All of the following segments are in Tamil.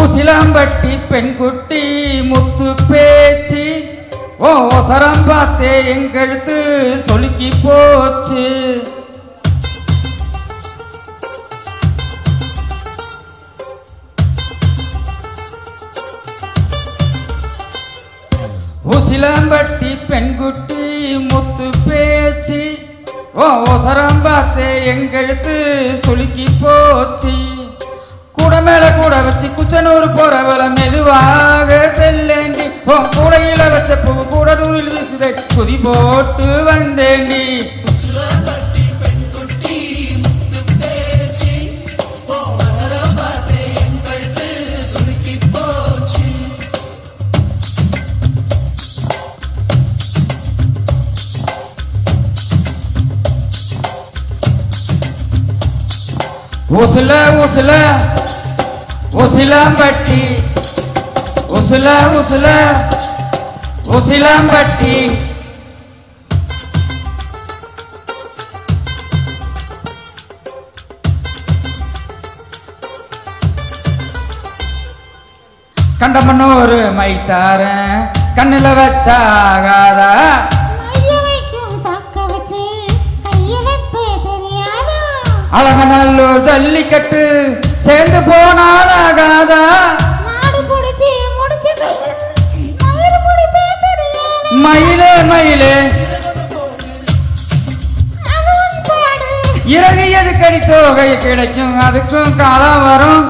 உசிலாம்பட்டி பெண்குட்டி முத்து பேச்சு ஓ ஒசரம் பார்த்தே எங்கெழுத்து சொலுக்கி போச்சு. உசிலாம்பட்டி பெண்குட்டி முத்து பேச்சு ஓ ஒசரம் பார்த்தே எங்கெழுத்து சொலுக்கி போச்சு. கூட மேல கூட வச்சு குச்சனூர் போறவள மெதுவாக செல்லேண்டி ஓ கூடையில வச்ச பூ கூட நூறில் வீசுதை குதி போட்டு வந்தேண்டி. உசுல உசுல உசிலாம்பட்டி உசுல உசுல உசிலாம்பட்டி கண்டமன்னூர் மைத்தாரன் கண்ணுல வச்சாகாதா அழகநல்லூர் ஜல்லிக்கட்டு சேர்ந்து போனாலாகாதா மயிலே மயிலே இறகு எது கடி தோகை கிடைக்கும் அதுக்கும் காலம் வரும்.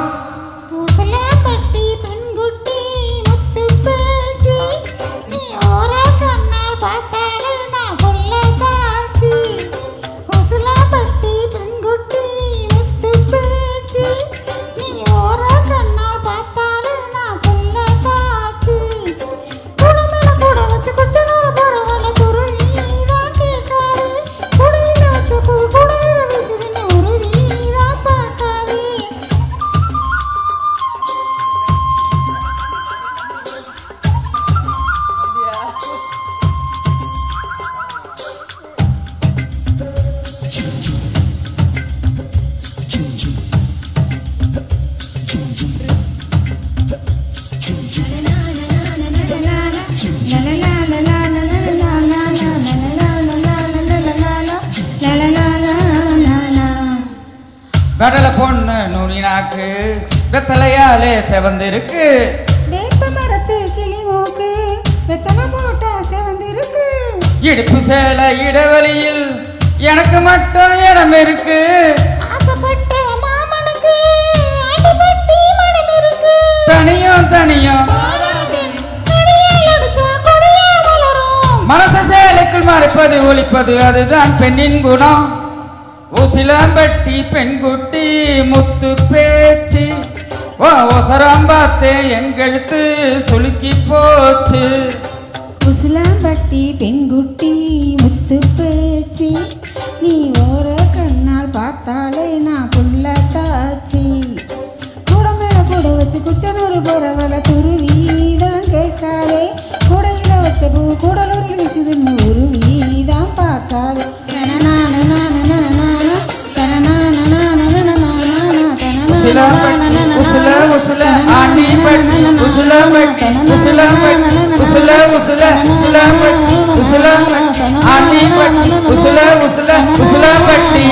கடலை பொண்ணு நுனினாக்கு வெத்தலையாலே செவந்திருக்கு வேப்ப மரத்து கிளி மூக்கு வெத்தலை போட்டா செவந்திருக்கு. இடுப்பு சேலை இடைவெளியில் எனக்கு மட்டும் இடம் இருக்கு. ஆசைப்பட்ட மாமனுக்கு அடிபட்டி மனம் இருக்கு. தனியும் தனியும் மனச சேலைக்குள் மறைப்பது ஒழிப்பது அதுதான் பெண்ணின் குணம். உசிலாம்பட்டி பெண்குட்டி முத்து பேச்சு ஓ ஒசரம் பார்த்தே எங்கெழுத்து சுளுக்கி போச்சு. உசிலாம்பட்டி பெண்குட்டி முத்து பேச்சு நீ ஓர கண்ணால் பார்த்தாலே நான் புள்ள தாச்சி. கூட மேல கூட வச்சு குச்சனூர் போறவள துருவிதான் கேட்காதே. கூடையில வச்ச பூ கூடலூரில் வீசுதுன்னு உருவிதான் பார்க்காதே. உசுல உசுல ஆண்டி பட்டி உசுல பட்டி உசுல பட்டி உசுல உசுல உசுல பட்டி உசுல ஆண்டி பட்டி உசுல உசுல உசுல பட்டி.